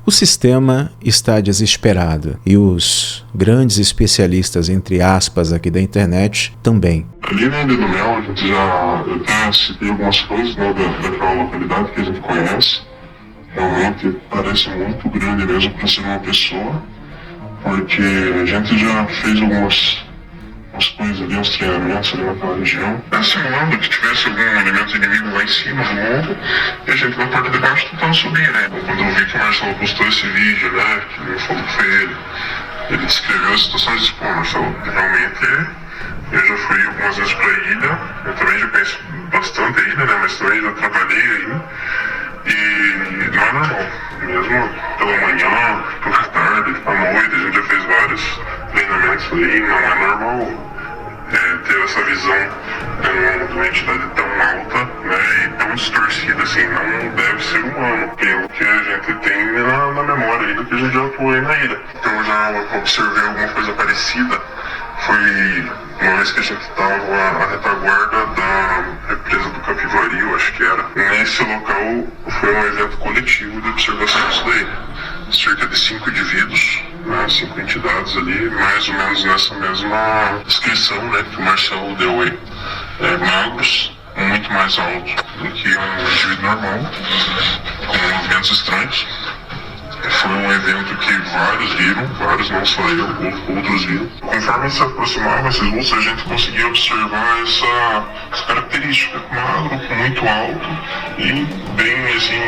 O sistema está desesperado e os grandes especialistas, entre aspas, aqui da internet também. Ali na Ilha do Mel, a gente já até citei algumas coisas, né, daquela localidade que a gente conhece. Realmente parece muito grande mesmo para ser uma pessoa, porque a gente já fez algumas coisas ali, uns treinamentos ali naquela região, simulando que tivesse algum elemento inimigo lá em cima do morro, e a gente na parte de baixo tentando subir, né? Quando eu vi que o Marcelo postou esse vídeo, né, que eu falei que foi ele descreveu a situação e disse, pô, Marcelo, realmente eu já fui algumas vezes pra ilha, eu também já conheço bastante a ilha, né, mas também já trabalhei aí, e não é normal, mesmo pela manhã, pela tarde, à noite, a gente já fez vários treinamentos ali, não é normal ter essa visão de uma entidade tão alta, né, e tão distorcida assim, não deve ser humano, pelo que a gente tem na memória aí do que a gente já atuou aí na ilha. Então eu já observei alguma coisa parecida, foi uma vez que a gente estava à retaguarda da represa do Capivari, eu acho que era. Nesse local foi um evento coletivo de observação disso daí. Cerca de 5 indivíduos, né, 5 entidades ali, mais ou menos nessa mesma descrição, né, que o Marcelo deu aí. Magros, muito mais alto do que um indivíduo normal, com movimentos estranhos. Foi um evento que vários viram, vários não só eu, outros viram. Conforme se aproximava esses vultos, a gente conseguia observar essa característica. Magro, muito alto e bem, assim,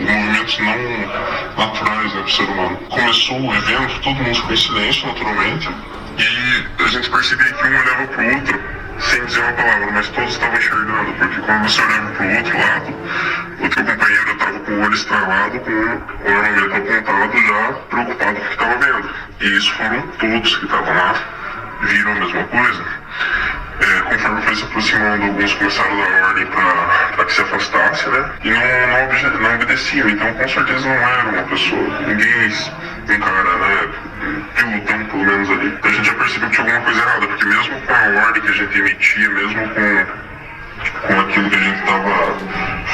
movimentos não naturais, né, para o ser humano. Começou o evento, todo mundo ficou em silêncio, naturalmente, e a gente percebia que um olhava para o outro sem dizer uma palavra, mas todos estavam enxergando, porque quando você olhava para o outro lado, o teu companheiro estava com o olho estralado, com o ornamento apontado, já preocupado com o que estava vendo. E isso foram todos que estavam lá, viram a mesma coisa. Conforme foi se aproximando, alguns começaram a dar ordem para que se afastasse, né? E não obedeciam, então com certeza não era uma pessoa. Ninguém encara, né? Pilotão, pelo menos ali. A gente já percebeu que tinha alguma coisa errada, porque mesmo com a ordem que a gente emitia, mesmo com aquilo que a gente estava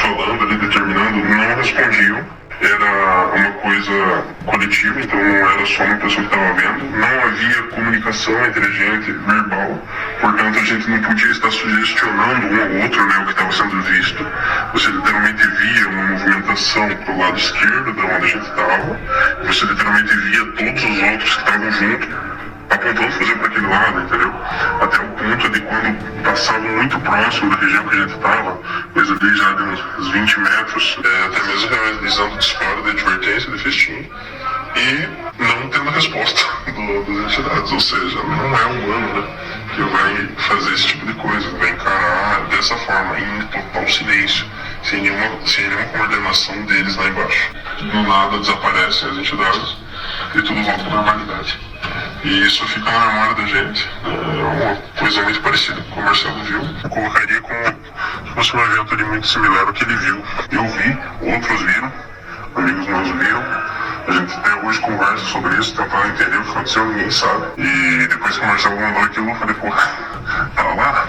falando ali, determinando, não respondiam. Era uma coisa coletiva, então não era só uma pessoa que estava vendo. Não havia comunicação entre a gente, verbal. Portanto, a gente não podia estar sugestionando um ao outro, né, o que estava sendo visto. Você literalmente via uma movimentação para o lado esquerdo de onde a gente estava. Você literalmente via todos os outros que estavam junto, apontando fazer para aquele lado, entendeu? Até o ponto de quando passavam muito próximo da região que a gente estava, coisa ali já de uns 20 metros, até mesmo realizando disparo de advertência, de festim, e não tendo resposta das entidades, ou seja, não é humano, né, que vai fazer esse tipo de coisa, vai encarar dessa forma, em total silêncio, sem nenhuma coordenação deles lá embaixo. Do nada desaparecem as entidades e tudo volta para a normalidade. E isso fica na memória da gente. É uma coisa muito parecida com o Marcelo viu. Eu colocaria como se fosse um evento ali muito similar ao que ele viu. Eu vi, outros viram, amigos meus viram. A gente até hoje conversa sobre isso, tentando entender o que aconteceu, ninguém sabe. E depois que o Marcelo mandou aquilo, eu falei, pô, tá lá?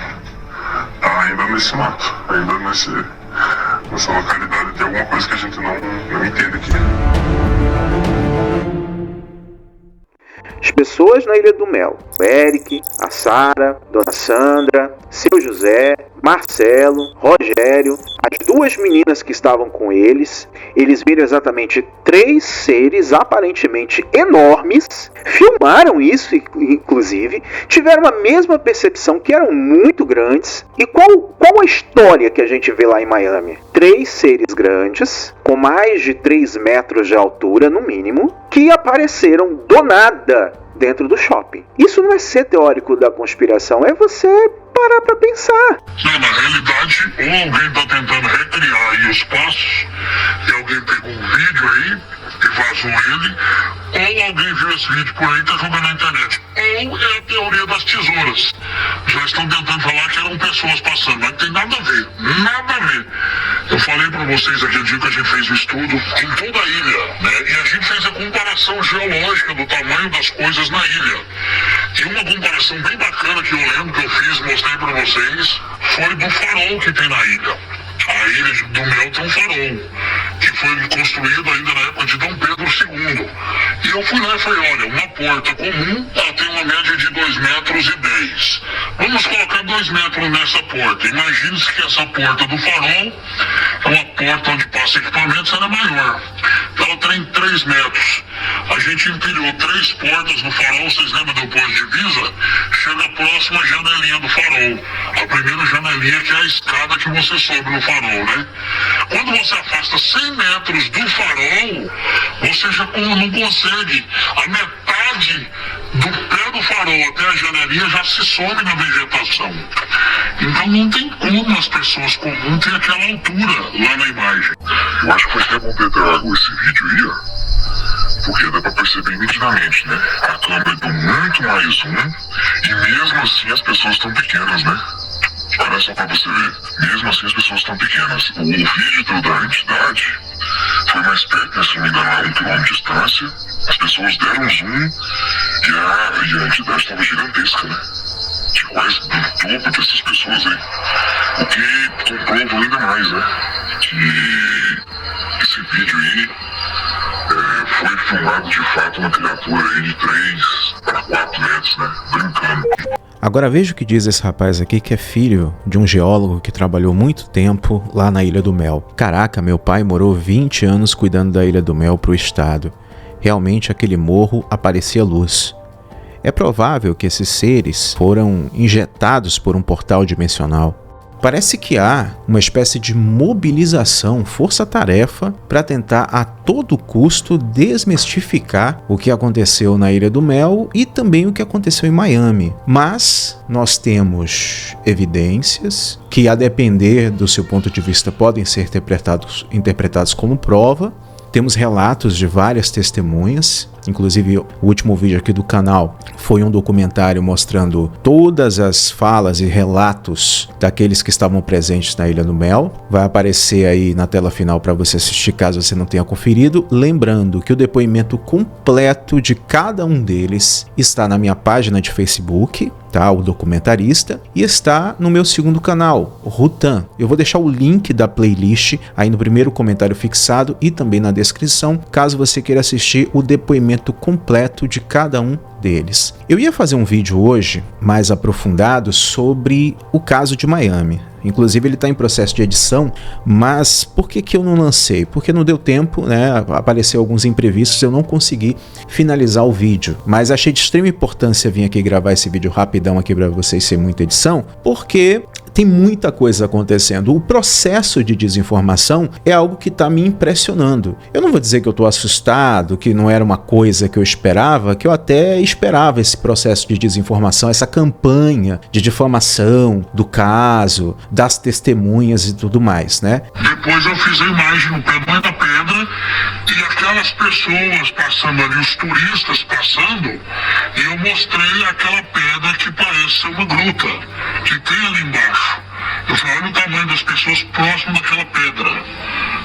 Tá ainda nesse mato, ainda nessa localidade. Tem alguma coisa que a gente não entende aqui. As pessoas na Ilha do Mel, o Eric, a Sara, Dona Sandra, seu José, Marcelo, Rogério, as 2 meninas que estavam com eles viram exatamente 3 seres aparentemente enormes, filmaram isso inclusive, tiveram a mesma percepção que eram muito grandes. E qual a história que a gente vê lá em Miami? 3 seres grandes, com mais de 3 metros de altura no mínimo, que apareceram do nada dentro do shopping. Isso não é ser teórico da conspiração, é você parar pra pensar. Não, na realidade, ou alguém tá tentando recriar aí os passos, e alguém pegou um vídeo aí e vazou ele, ou alguém viu esse vídeo por aí e tá jogando na internet. Ou é a teoria das tesouras. Já estão tentando falar que eram pessoas passando, mas não tem nada a ver. Nada a ver. Eu falei pra vocês aquele dia que a gente fez o estudo em toda a ilha, né? E a gente fez a comparação geológica do tamanho das coisas na ilha. E uma comparação bem bacana que eu lembro que eu fiz, mostrei pra vocês, foi do farol que tem na ilha. A Ilha do Mel tem um farol, que foi construído ainda na época de Dom Pedro II. eu fui lá e falei, olha, uma porta comum, ela tem uma média de 2,10 metros. Vamos colocar 2 metros nessa porta. Imagine-se que essa porta do farol é uma porta onde passa equipamentos, ela é maior. Ela tem 3 metros. A gente empilhou 3 portas no farol, vocês lembram do posto de divisa? Chega a próxima janelinha do farol. A primeira janelinha que é a escada que você sobe no farol, né? Quando você afasta 100 metros do farol, você já não consegue. A metade do pé do farol até a janelinha já se some na vegetação. Então não tem como as pessoas comuns terem aquela altura lá na imagem. Eu acho que foi até bom ter trago esse vídeo aí, ó, porque dá pra perceber nitidamente, né? A câmera deu muito mais zoom e mesmo assim as pessoas estão pequenas, né? Olha só pra você ver, mesmo assim as pessoas estão pequenas. O vídeo da entidade foi mais perto, né, se não me engano, a 1 km de distância. As pessoas deram zoom e a entidade estava gigantesca, né? De quase do dobro dessas pessoas aí. O que comprova ainda mais, né? Que esse vídeo aí foi filmado de fato uma criatura aí de 3 para 4 metros, né? Brincando. Agora veja o que diz esse rapaz aqui, que é filho de um geólogo que trabalhou muito tempo lá na Ilha do Mel. Caraca, meu pai morou 20 anos cuidando da Ilha do Mel para o estado. Realmente aquele morro aparecia luz. É provável que esses seres foram injetados por um portal dimensional. Parece que há uma espécie de mobilização, força-tarefa, para tentar a todo custo desmistificar o que aconteceu na Ilha do Mel e também o que aconteceu em Miami. Mas nós temos evidências que, a depender do seu ponto de vista, podem ser interpretados como prova. Temos relatos de várias testemunhas, inclusive o último vídeo aqui do canal foi um documentário mostrando todas as falas e relatos daqueles que estavam presentes na Ilha do Mel. Vai aparecer aí na tela final para você assistir caso você não tenha conferido. Lembrando que o depoimento completo de cada um deles está na minha página de Facebook, tá? O documentarista, e está no meu segundo canal, Rutan. Eu vou deixar o link da playlist aí no primeiro comentário fixado e também na descrição, caso você queira assistir o depoimento completo de cada um deles. Eu ia fazer um vídeo hoje mais aprofundado sobre o caso de Miami. Inclusive ele está em processo de edição, mas por que eu não lancei? Porque não deu tempo, né? Apareceu alguns imprevistos, eu não consegui finalizar o vídeo. Mas achei de extrema importância vir aqui gravar esse vídeo rapidão aqui para vocês, sem muita edição, porque tem muita coisa acontecendo. O processo de desinformação é algo que está me impressionando. Eu não vou dizer que eu estou assustado, que não era uma coisa que eu esperava, que eu até esperava esse processo de desinformação, essa campanha de difamação do caso, das testemunhas e tudo mais, né? Depois eu fiz a imagem no pé da pedra e aquelas pessoas passando ali, os turistas passando, e eu mostrei aquela pedra que parece ser uma gruta, que tem ali embaixo. Eu falei, olha o tamanho das pessoas próximas daquela pedra.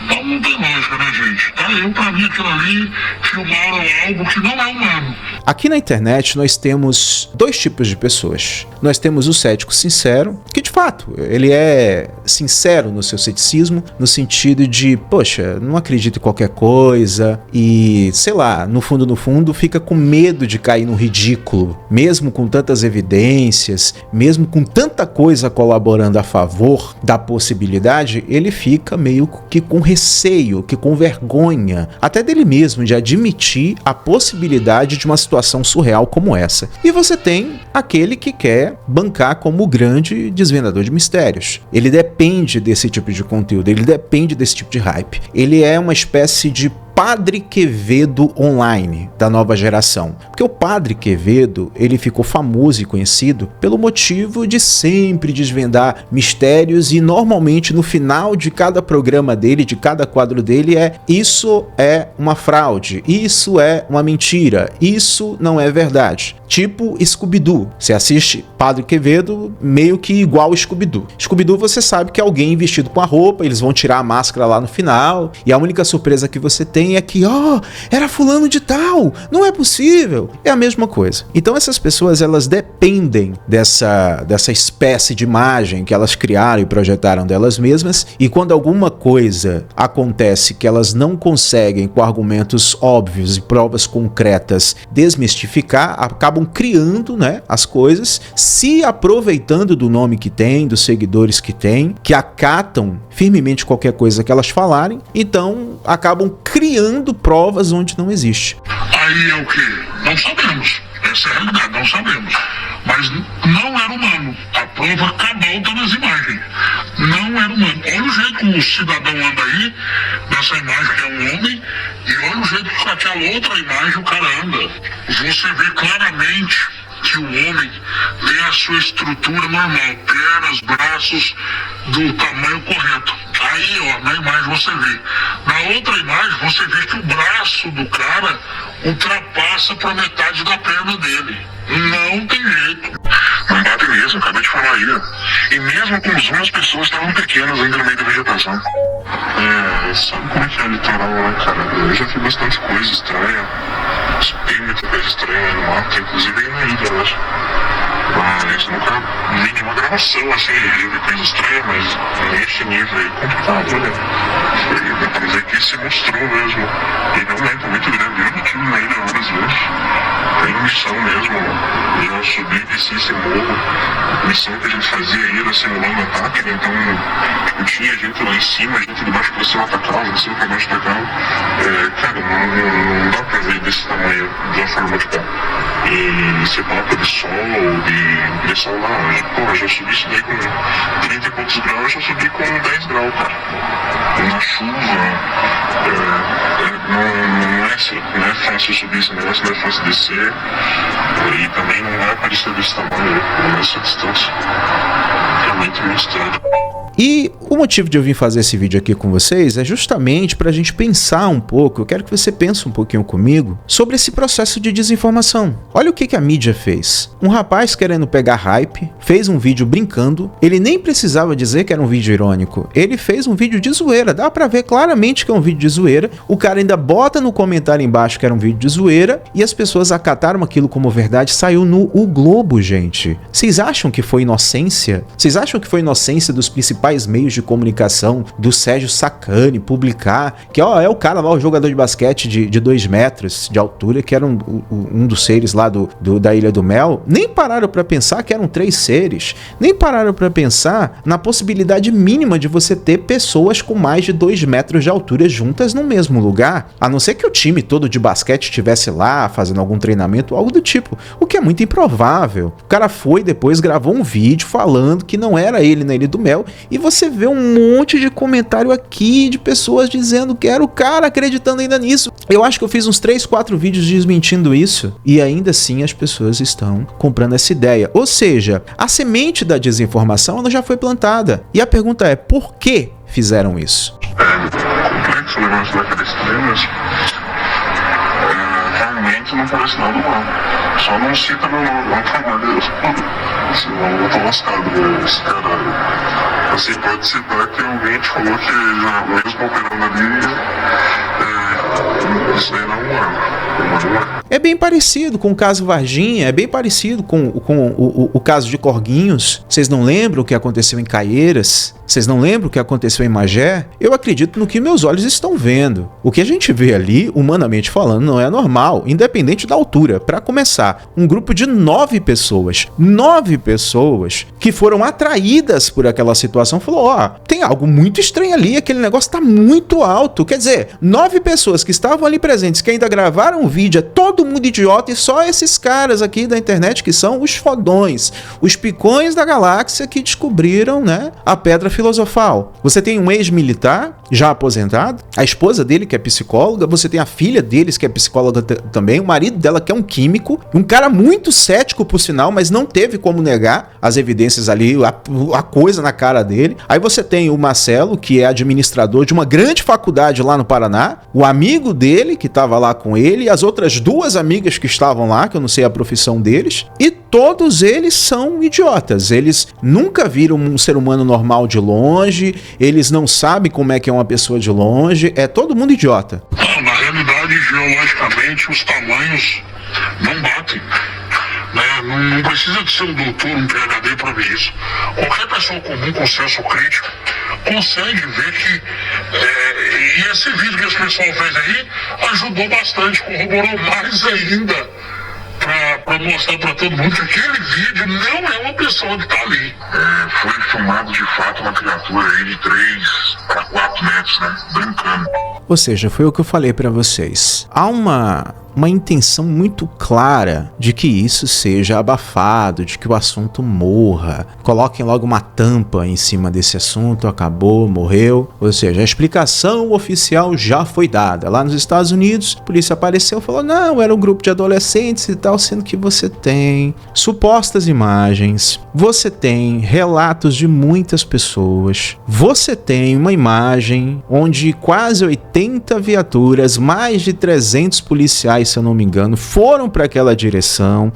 Então não tem lógica, né, gente? Pra mim aquilo ali filmaram algo que não é humano. Aqui na internet nós temos dois tipos de pessoas. Nós temos o cético sincero, que de fato ele é sincero no seu ceticismo, no sentido de, poxa, não acredito em qualquer coisa e, sei lá, no fundo fica com medo de cair no ridículo, mesmo com tantas evidências, mesmo com tanta coisa colaborando a favor da possibilidade, ele fica meio que com receio, que com vergonha, até dele mesmo, de admitir a possibilidade de uma situação surreal como essa. E você tem aquele que quer bancar como o grande desvendador de mistérios. Ele depende desse tipo de conteúdo, ele depende desse tipo de hype. Ele é uma espécie de Padre Quevedo online da nova geração. Porque o Padre Quevedo, ele ficou famoso e conhecido pelo motivo de sempre desvendar mistérios e normalmente no final de cada programa dele, de cada quadro dele isso é uma fraude, isso é uma mentira, isso não é verdade. tipo Scooby-Doo. Você assiste Padre Quevedo meio que igual Scooby-Doo. Scooby-Doo você sabe que é alguém vestido com a roupa, eles vão tirar a máscara lá no final, e a única surpresa que você tem é que, era fulano de tal, não é possível. É a mesma coisa. Então essas pessoas, elas dependem dessa espécie de imagem que elas criaram e projetaram delas mesmas, e quando alguma coisa acontece que elas não conseguem, com argumentos óbvios e provas concretas, desmistificar, acabam criando, né, as coisas, se aproveitando do nome que tem, dos seguidores que tem, que acatam firmemente qualquer coisa que elas falarem, então acabam criando provas onde não existe. Aí é o que? Não sabemos. Essa é a realidade, não sabemos. Mas não era humano. A prova cabal está nas imagens. Não era humano. Olha o jeito que o cidadão anda aí, nessa imagem que é um homem, e olha o jeito que com aquela outra imagem o cara anda. Você vê claramente que o homem tem a sua estrutura normal, pernas, braços do tamanho correto. Aí, na imagem você vê. Na outra imagem você vê que o braço do cara ultrapassa para metade da perna dele. Não tem jeito. Não bate mesmo, acabei de falar aí. E mesmo com os as pessoas estavam pequenas ainda no meio da vegetação. Sabe como é que é o litoral lá, cara? Eu já vi bastante coisa estranha. Tem muita coisa estranha no mato, inclusive aí na ilha, eu acho. Mas nunca vi nenhuma gravação assim, eu vi coisa estranha, mas nesse nível aí complicado, né? Dá pra dizer que se mostrou mesmo. E realmente é muito grande. Eu tive na ilha várias vezes. Tem missão mesmo. E eu subi e desci esse morro. A missão que a gente fazia aí era simulando ataque, né? Então tinha gente lá em cima, gente debaixo pra cima atacava, de cima pra baixo atacava. Cara, não dá pra ver desse tamanho de uma forma que tá. E você coloca de sol, de pressão lá. Pô, eu já subi isso daí com 30 e poucos graus, eu já subi com 10 graus, cara. Na chuva, não é fácil subir esse negócio, não é fácil descer. E também não vai aparecer desse tamanho, nessa distância. Realmente muito estranho. E o motivo de eu vir fazer esse vídeo aqui com vocês é justamente para a gente pensar um pouco, eu quero que você pense um pouquinho comigo, sobre esse processo de desinformação. Olha o que a mídia fez. Um rapaz querendo pegar hype, fez um vídeo brincando, ele nem precisava dizer que era um vídeo irônico, ele fez um vídeo de zoeira, dá pra ver claramente que é um vídeo de zoeira, o cara ainda bota no comentário embaixo que era um vídeo de zoeira, e as pessoas acataram aquilo como verdade, saiu no O Globo, gente. Vocês acham que foi inocência? Vocês acham que foi inocência dos principais meios de comunicação, do Sérgio Sacani publicar que é o cara lá, o jogador de basquete de 2 metros de altura, que era um dos seres lá da Ilha do Mel? Nem pararam para pensar que eram 3 seres, nem pararam para pensar na possibilidade mínima de você ter pessoas com mais de 2 metros de altura juntas no mesmo lugar, a não ser que o time todo de basquete estivesse lá fazendo algum treinamento, algo do tipo, o que é muito improvável. O cara foi depois, gravou um vídeo falando que não era ele na Ilha do Mel, e você vê um monte de comentário aqui de pessoas dizendo que era o cara, acreditando ainda nisso. Eu acho que eu fiz uns 3, 4 vídeos desmentindo isso, e ainda assim as pessoas estão comprando essa ideia. Ou seja, a semente da desinformação ela já foi plantada. E a pergunta é, por que fizeram isso? Complexo o negócio daqueles extremos. Realmente não parece nada mal. Só não cita meu nome, pelo amor de Deus. Senão eu tô lascado, esse cara. Assim, pode citar que alguém te falou que já mesmo operando ali, isso aí não é. É bem parecido com o caso Varginha, é bem parecido com o caso de Corguinhos. Vocês não lembram o que aconteceu em Caieiras? Vocês não lembram o que aconteceu em Magé? Eu acredito no que meus olhos estão vendo. O que a gente vê ali, humanamente falando, não é normal, independente da altura. Para começar, um grupo de 9 pessoas que foram atraídas por aquela situação, falou, tem algo muito estranho ali, aquele negócio tá muito alto. Quer dizer, 9 pessoas que estavam ali presentes, que ainda gravaram um vídeo, é todo mundo idiota, e só esses caras aqui da internet que são os fodões, os picões da galáxia que descobriram, né, a pedra filosofal. Você tem um ex-militar já aposentado, a esposa dele que é psicóloga, você tem a filha deles que é psicóloga também, o marido dela que é um químico, um cara muito cético por sinal, mas não teve como negar as evidências ali, a coisa na cara dele. Aí você tem o Marcelo, que é administrador de uma grande faculdade lá no Paraná, o amigo dele que estava lá com ele, as outras duas amigas que estavam lá, que eu não sei a profissão deles, e todos eles são idiotas. Eles nunca viram um ser humano normal de longe, eles não sabem como é que é uma pessoa de longe, é todo mundo idiota. Na realidade, geologicamente, os tamanhos não batem. Não precisa de ser um doutor, um PhD para ver isso. Qualquer pessoa comum com senso crítico consegue ver que e esse vídeo que esse pessoal fez aí ajudou bastante, corroborou mais ainda para mostrar para todo mundo que aquele vídeo não é uma pessoa que está ali. Foi filmado de fato uma criatura aí de 3 a 4 metros, né? Brincando. Ou seja, foi o que eu falei para vocês. Há uma intenção muito clara de que isso seja abafado, de que o assunto morra. Coloquem logo uma tampa em cima desse assunto, acabou, morreu. Ou seja, a explicação oficial já foi dada. Lá nos Estados Unidos, a polícia apareceu e falou, não, era um grupo de adolescentes e tal, sendo que você tem supostas imagens, você tem relatos de muitas pessoas, você tem uma imagem onde quase 80 viaturas, mais de 300 policiais, se eu não me engano, foram para aquela direção.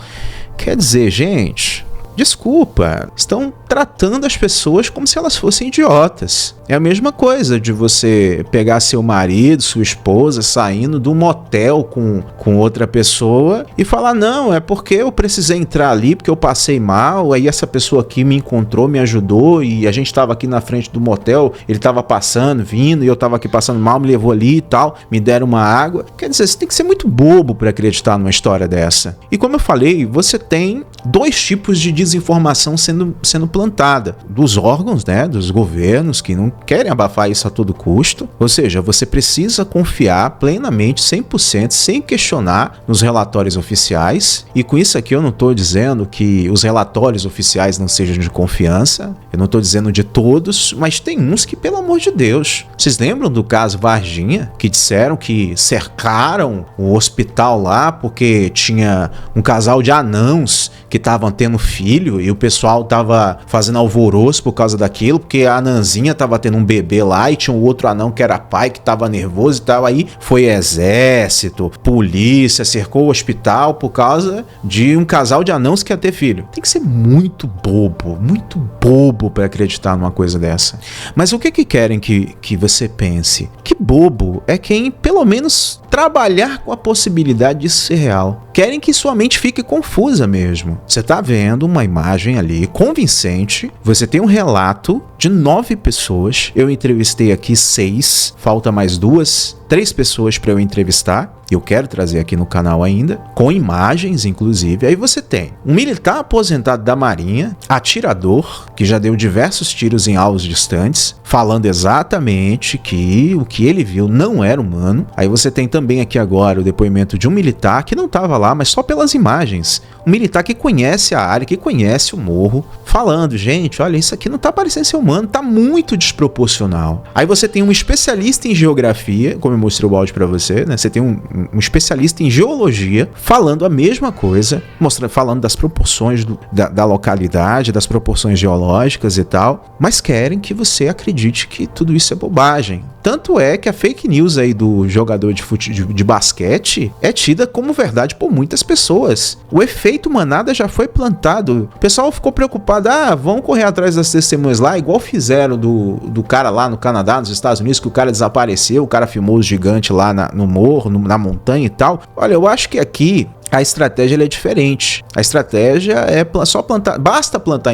Quer dizer, gente, desculpa, estão tratando as pessoas como se elas fossem idiotas. É a mesma coisa de você pegar seu marido, sua esposa, saindo de um motel com outra pessoa e falar, não, é porque eu precisei entrar ali, porque eu passei mal, aí essa pessoa aqui me encontrou, me ajudou, e a gente estava aqui na frente do motel, ele estava passando, vindo, e eu estava aqui passando mal, me levou ali e tal, me deram uma água. Quer dizer, você tem que ser muito bobo para acreditar numa história dessa. E como eu falei, você tem dois tipos de desinformação sendo plantada, dos órgãos, né, dos governos que não querem abafar isso a todo custo. Ou seja, você precisa confiar plenamente, 100%, sem questionar nos relatórios oficiais. E com isso aqui eu não estou dizendo que os relatórios oficiais não sejam de confiança, eu não estou dizendo de todos, mas tem uns que, pelo amor de Deus, vocês lembram do caso Varginha, que disseram que cercaram o hospital lá porque tinha um casal de anãos que estavam tendo filho e o pessoal estava fazendo alvoroço por causa daquilo, porque a anãzinha estava tendo um bebê lá e tinha um outro anão que era pai que estava nervoso e tal. Aí foi exército, polícia, cercou o hospital por causa de um casal de anãos que ia ter filho. Tem que ser muito bobo para acreditar numa coisa dessa. Mas o que querem que você pense? Que bobo é quem pelo menos trabalhar com a possibilidade disso ser real. Querem que sua mente fique confusa mesmo. Você tá vendo uma imagem ali convincente, você tem um relato de 9 pessoas, eu entrevistei aqui 6, falta mais 3 pessoas para eu entrevistar, eu quero trazer aqui no canal ainda, com imagens inclusive. Aí você tem um militar aposentado da Marinha, atirador, que já deu diversos tiros em alvos distantes, falando exatamente que o que ele viu não era humano. Aí você tem também aqui agora o depoimento de um militar que não estava lá, mas só pelas imagens. Um militar que conhece a área, que conhece o morro, falando, gente, olha, isso aqui não tá parecendo ser humano, tá muito desproporcional. Aí você tem um especialista em geografia, como eu mostrei o áudio pra você, né? Você tem um especialista em geologia falando a mesma coisa, falando das proporções da localidade, das proporções geológicas e tal, mas querem que você acredite que tudo isso é bobagem. Tanto é que a fake news aí do jogador de basquete é tida como verdade por muitas pessoas. O efeito manada já foi plantado. O pessoal ficou preocupado, vão correr atrás das testemunhas lá, igual fizeram do cara lá no Canadá, nos Estados Unidos, que o cara desapareceu, o cara filmou os gigantes lá no morro, na montanha e tal. Olha, eu acho que aqui a estratégia é diferente. A estratégia é só plantar, basta plantar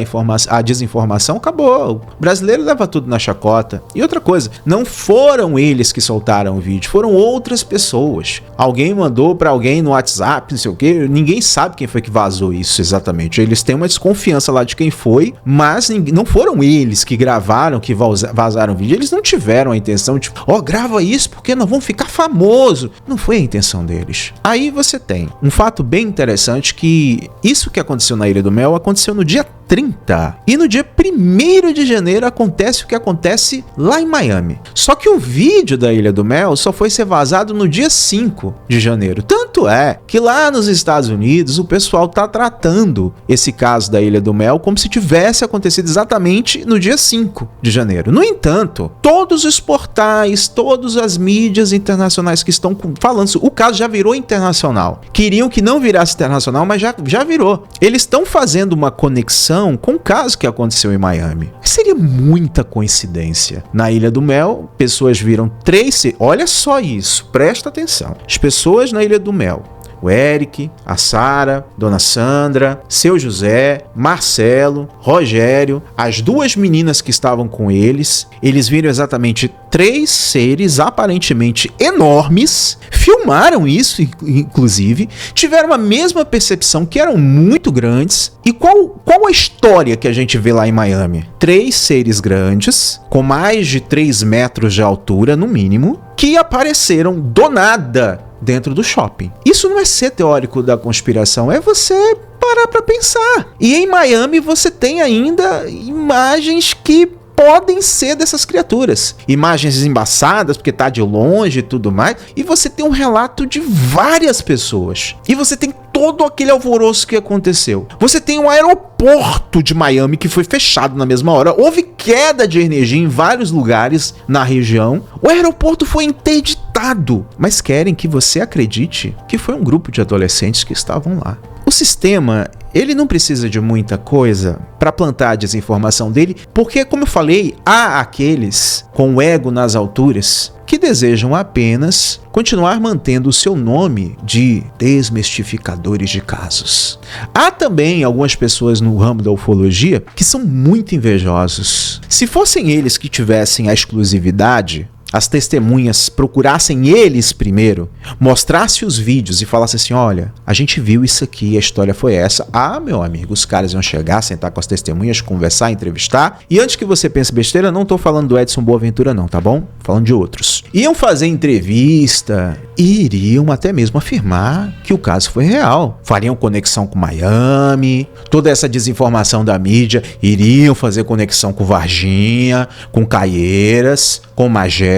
a desinformação, acabou. O brasileiro leva tudo na chacota. E outra coisa, não foram eles que soltaram o vídeo, foram outras pessoas. Alguém mandou pra alguém no WhatsApp, não sei o que, ninguém sabe quem foi que vazou isso exatamente. Eles têm uma desconfiança lá de quem foi, mas não foram eles que gravaram, que vazaram o vídeo. Eles não tiveram a intenção de, grava isso porque nós vamos ficar famoso. Não foi a intenção deles. Aí você tem um fato bem interessante que isso que aconteceu na Ilha do Mel aconteceu no dia 30. E no dia 1º de janeiro acontece o que acontece lá em Miami. Só que o vídeo da Ilha do Mel só foi ser vazado no dia 5 de janeiro. Tanto é que lá nos Estados Unidos o pessoal tá tratando esse caso da Ilha do Mel como se tivesse acontecido exatamente no dia 5 de janeiro. No entanto, todos os portais, todas as mídias internacionais que estão falando isso, o caso já virou internacional. Queriam que não virasse internacional, mas já virou. Eles estão fazendo uma conexão com o caso que aconteceu em Miami. Seria muita coincidência. Na Ilha do Mel, pessoas viram 3... Olha só isso, presta atenção. As pessoas na Ilha do Mel, o Eric, a Sara, Dona Sandra, Seu José, Marcelo, Rogério, as 2 meninas que estavam com eles viram exatamente 3 seres aparentemente enormes, filmaram isso, inclusive, tiveram a mesma percepção que eram muito grandes. E qual a história que a gente vê lá em Miami? 3 seres grandes, com mais de 3 metros de altura, no mínimo, que apareceram do nada dentro do shopping. Isso não é ser teórico da conspiração, é você parar pra pensar. E em Miami você tem ainda imagens que podem ser dessas criaturas. Imagens embaçadas, porque tá de longe e tudo mais. E você tem um relato de várias pessoas. E você tem todo aquele alvoroço que aconteceu. Você tem um aeroporto de Miami que foi fechado na mesma hora. Houve queda de energia em vários lugares na região. O aeroporto foi interditado. Mas querem que você acredite que foi um grupo de adolescentes que estavam lá. O sistema, ele não precisa de muita coisa para plantar a desinformação dele, porque, como eu falei, há aqueles com o ego nas alturas que desejam apenas continuar mantendo o seu nome de desmistificadores de casos. Há também algumas pessoas no ramo da ufologia que são muito invejosos. Se fossem eles que tivessem a exclusividade, as testemunhas procurassem eles primeiro, mostrassem os vídeos e falassem assim: olha, a gente viu isso aqui, a história foi essa. Ah, meu amigo, os caras iam chegar, sentar com as testemunhas, conversar, entrevistar. E antes que você pense besteira, não tô falando do Edson Boaventura não, tá bom? Falando de outros. Iam fazer entrevista e iriam até mesmo afirmar que o caso foi real. Fariam conexão com Miami, toda essa desinformação da mídia, iriam fazer conexão com Varginha, com Caieiras, com Magé.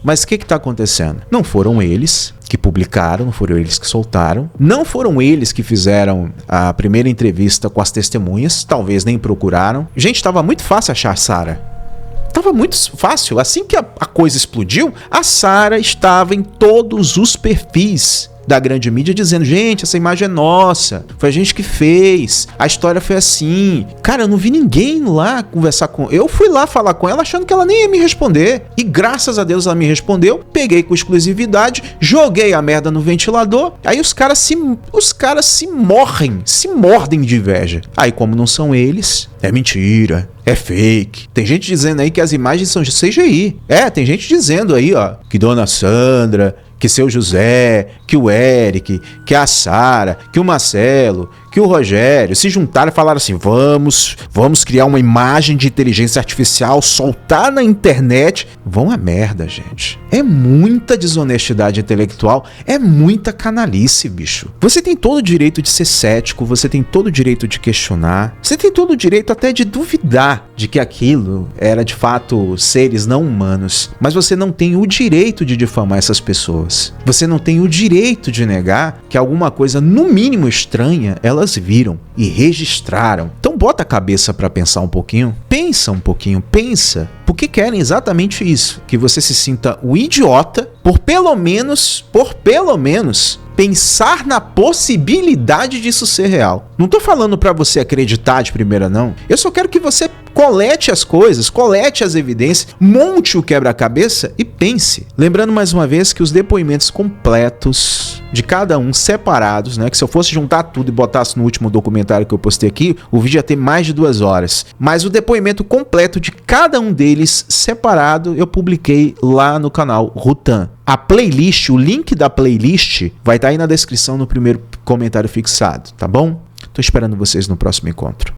Mas o que está acontecendo? Não foram eles que publicaram, não foram eles que soltaram, não foram eles que fizeram a primeira entrevista com as testemunhas, talvez nem procuraram. Gente, estava muito fácil achar a Sara. Estava muito fácil. Assim que a coisa explodiu, a Sara estava em todos os perfis da grande mídia dizendo: gente, essa imagem é nossa, foi a gente que fez, a história foi assim. Cara, eu não vi ninguém lá conversar com... Eu fui lá falar com ela achando que ela nem ia me responder, e graças a Deus ela me respondeu. Peguei com exclusividade, joguei a merda no ventilador. Aí os caras se mordem de inveja. Aí, como não são eles, é mentira, é fake. Tem gente dizendo aí que as imagens são de CGI. Tem gente dizendo aí, ó, que Dona Sandra, que Seu José, que o Eric, que a Sara, que o Marcelo, que o Rogério se juntaram e falaram assim: vamos criar uma imagem de inteligência artificial, soltar na internet. Vão a merda, gente. É muita desonestidade intelectual, é muita canalice, bicho. Você tem todo o direito de ser cético, você tem todo o direito de questionar, você tem todo o direito até de duvidar de que aquilo era de fato seres não humanos, mas você não tem o direito de difamar essas pessoas. Você não tem o direito de negar que alguma coisa no mínimo estranha elas viram e registraram. Então bota a cabeça pra pensar um pouquinho, pensa, porque querem exatamente isso, que você se sinta o idiota por pelo menos pensar na possibilidade disso ser real. Não tô falando pra você acreditar de primeira, não. Eu só quero que você colete as coisas, colete as evidências, monte o quebra-cabeça e pense. Lembrando mais uma vez que os depoimentos completos de cada um, separados, né? Que se eu fosse juntar tudo e botasse no último documentário que eu postei aqui, o vídeo ia ter mais de 2 horas. Mas o depoimento completo de cada um deles, separado, eu publiquei lá no canal Rutan. A playlist, o link da playlist vai estar aí na descrição no primeiro comentário fixado, tá bom? Tô esperando vocês no próximo encontro.